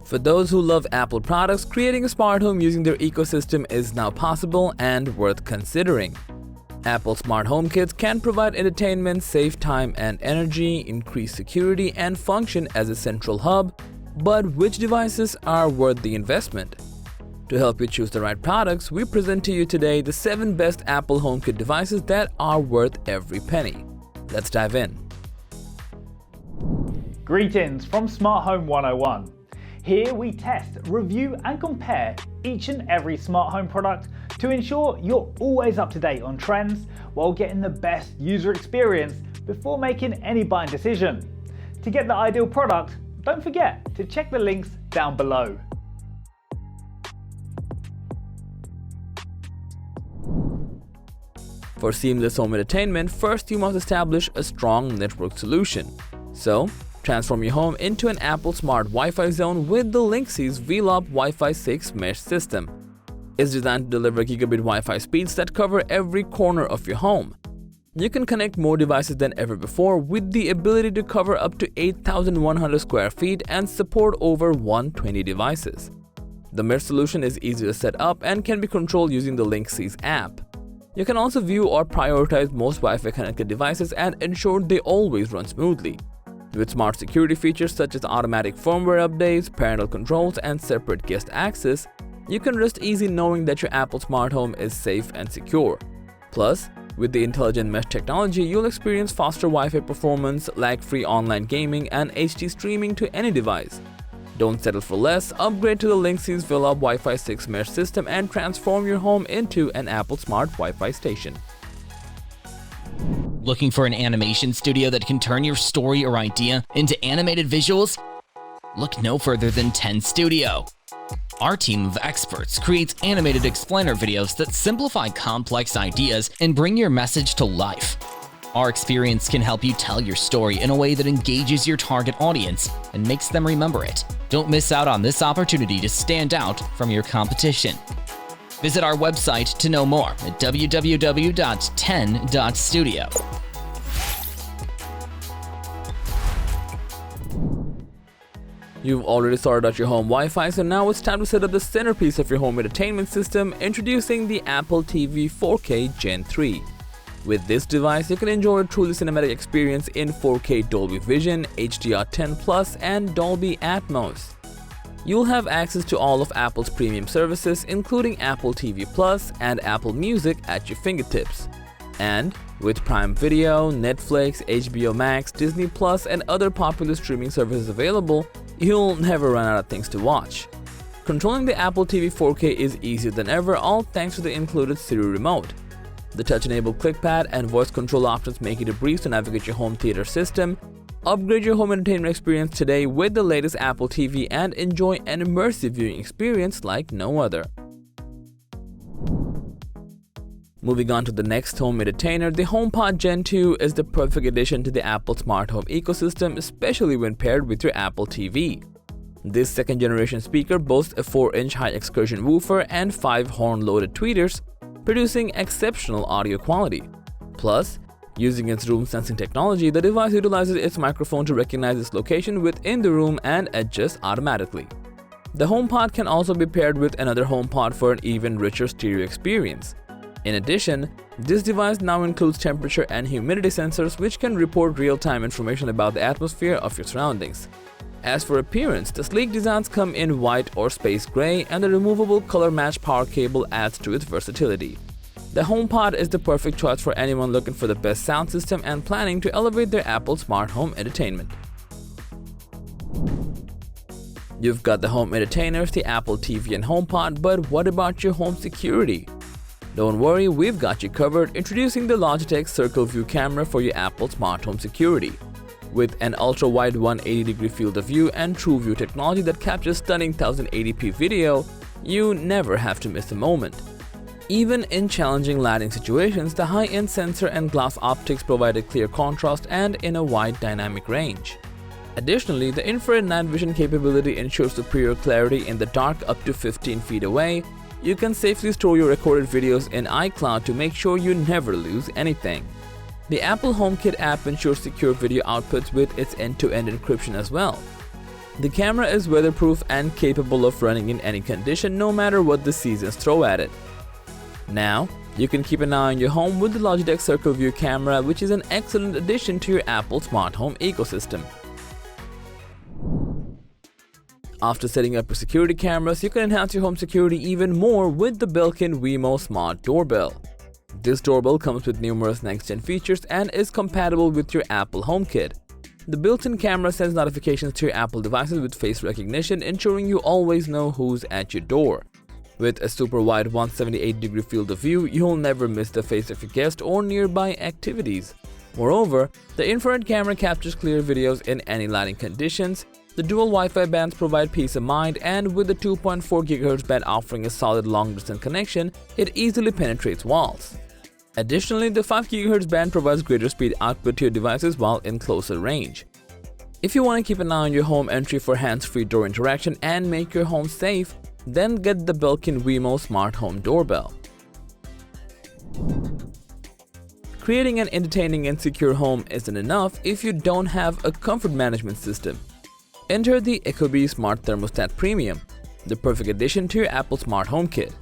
For those who love Apple products, creating a smart home using their ecosystem is now possible and worth considering. Apple Smart Home Kits can provide entertainment, save time and energy, increase security, and function as a central hub, but which devices are worth the investment? To help you choose the right products, we present to you today the 7 best Apple HomeKit devices that are worth every penny. Let's dive in. Greetings from Smart Home 101. Here we test, review and compare each and every smart home product to ensure you're always up to date on trends while getting the best user experience before making any buying decision. To get the ideal product, don't forget to check the links down below. For seamless home entertainment, first you must establish a strong network solution. So, transform your home into an Apple Smart Wi-Fi zone with the Linksys VLOP Wi-Fi 6 mesh system. It's designed to deliver gigabit Wi-Fi speeds that cover every corner of your home. You can connect more devices than ever before with the ability to cover up to 8,100 square feet and support over 120 devices. The mesh solution is easy to set up and can be controlled using the Linksys app. You can also view or prioritize most Wi-Fi connected devices and ensure they always run smoothly. With smart security features such as automatic firmware updates, parental controls, and separate guest access, you can rest easy knowing that your Apple Smart Home is safe and secure. Plus, with the intelligent mesh technology, you'll experience faster Wi-Fi performance, lag-free online gaming, and HD streaming to any device. Don't settle for less, upgrade to the Linksys VLOP Wi-Fi 6 mesh system and transform your home into an Apple Smart Wi-Fi station. Looking for an animation studio that can turn your story or idea into animated visuals? Look no further than 10 Studio. Our team of experts creates animated explainer videos that simplify complex ideas and bring your message to life. Our experience can help you tell your story in a way that engages your target audience and makes them remember it. Don't miss out on this opportunity to stand out from your competition. Visit our website to know more at www.10.studio. You've already sorted out your home Wi-Fi, so now it's time to set up the centerpiece of your home entertainment system, introducing the Apple TV 4K Gen 3. With this device, you can enjoy a truly cinematic experience in 4K Dolby Vision, HDR10+, and Dolby Atmos. You'll have access to all of Apple's premium services, including Apple TV Plus and Apple Music at your fingertips. And with Prime Video, Netflix, HBO Max, Disney Plus, and other popular streaming services available, you'll never run out of things to watch. Controlling the Apple TV 4K is easier than ever, all thanks to the included Siri remote. The touch-enabled ClickPad and voice control options make it a breeze to navigate your home theater system. Upgrade your home entertainment experience today with the latest Apple TV and enjoy an immersive viewing experience like no other. Moving on to the next home entertainer, the HomePod Gen 2 is the perfect addition to the Apple Smart Home ecosystem, especially when paired with your Apple TV. This second-generation speaker boasts a 4-inch high excursion woofer and 5 horn-loaded tweeters, producing exceptional audio quality. Plus, using its room sensing technology, the device utilizes its microphone to recognize its location within the room and adjust automatically. The HomePod can also be paired with another HomePod for an even richer stereo experience. In addition, this device now includes temperature and humidity sensors which can report real-time information about the atmosphere of your surroundings. As for appearance, the sleek designs come in white or space gray, and the removable color-matched power cable adds to its versatility. The HomePod is the perfect choice for anyone looking for the best sound system and planning to elevate their Apple Smart Home entertainment. You've got the home entertainers, the Apple TV and HomePod, but what about your home security? Don't worry, we've got you covered, introducing the Logitech Circle View camera for your Apple Smart Home security. With an ultra-wide 180-degree field of view and TrueView technology that captures stunning 1080p video, you never have to miss a moment. Even in challenging lighting situations, the high-end sensor and glass optics provide a clear contrast and in a wide dynamic range. Additionally, the infrared night vision capability ensures superior clarity in the dark up to 15 feet away. You can safely store your recorded videos in iCloud to make sure you never lose anything. The Apple HomeKit app ensures secure video outputs with its end-to-end encryption as well. The camera is weatherproof and capable of running in any condition no matter what the seasons throw at it. Now, you can keep an eye on your home with the Logitech Circle View camera, which is an excellent addition to your Apple smart home ecosystem. After setting up your security cameras, you can enhance your home security even more with the built-in Wemo Smart Doorbell. This doorbell comes with numerous next-gen features and is compatible with your Apple HomeKit. The built-in camera sends notifications to your Apple devices with face recognition, ensuring you always know who's at your door. With a super wide 178-degree field of view, you'll never miss the face of your guest or nearby activities. Moreover, the infrared camera captures clear videos in any lighting conditions. The dual Wi-Fi bands provide peace of mind, and with the 2.4 GHz band offering a solid long-distance connection, it easily penetrates walls. Additionally, the 5 GHz band provides greater speed output to your devices while in closer range. If you want to keep an eye on your home entry for hands-free door interaction and make your home safe, then get the built-in Wemo Smart Home Doorbell. Creating an entertaining and secure home isn't enough if you don't have a comfort management system. Enter the ecobee Smart Thermostat Premium, the perfect addition to your Apple Smart HomeKit.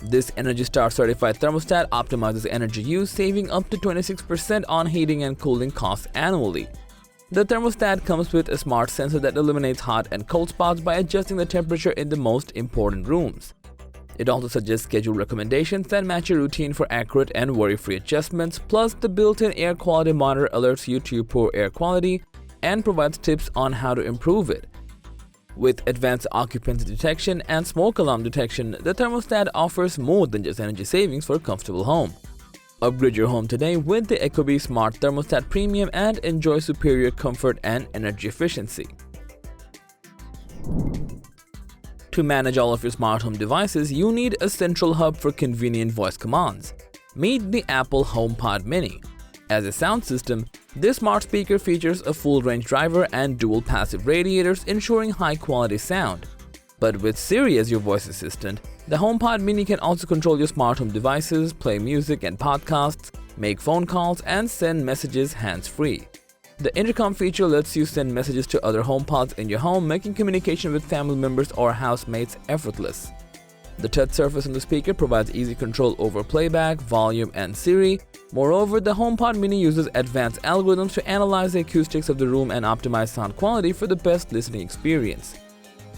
This Energy Star certified thermostat optimizes energy use, saving up to 26% on heating and cooling costs annually. The thermostat comes with a smart sensor that eliminates hot and cold spots by adjusting the temperature in the most important rooms. It also suggests schedule recommendations that match your routine for accurate and worry-free adjustments, plus the built-in air quality monitor alerts you to poor air quality and provides tips on how to improve it. With advanced occupancy detection and smoke alarm detection, the thermostat offers more than just energy savings for a comfortable home. Upgrade your home today with the ecobee Smart Thermostat Premium and enjoy superior comfort and energy efficiency. To manage all of your smart home devices, you need a central hub for convenient voice commands. Meet the Apple HomePod Mini. As a sound system, this smart speaker features a full-range driver and dual passive radiators, ensuring high-quality sound. But with Siri as your voice assistant, the HomePod Mini can also control your smart home devices, play music and podcasts, make phone calls, and send messages hands-free. The intercom feature lets you send messages to other HomePods in your home, making communication with family members or housemates effortless. The touch surface on the speaker provides easy control over playback, volume, and Siri. Moreover, the HomePod Mini uses advanced algorithms to analyze the acoustics of the room and optimize sound quality for the best listening experience.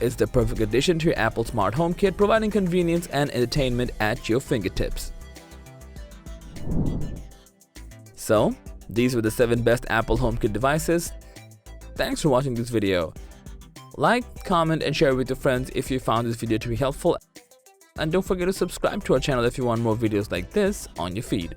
It's the perfect addition to your Apple Smart HomeKit, providing convenience and entertainment at your fingertips. So, these were the 7 best Apple HomeKit devices. Thanks for watching this video. Like, comment, and share with your friends if you found this video to be helpful. And don't forget to subscribe to our channel if you want more videos like this on your feed.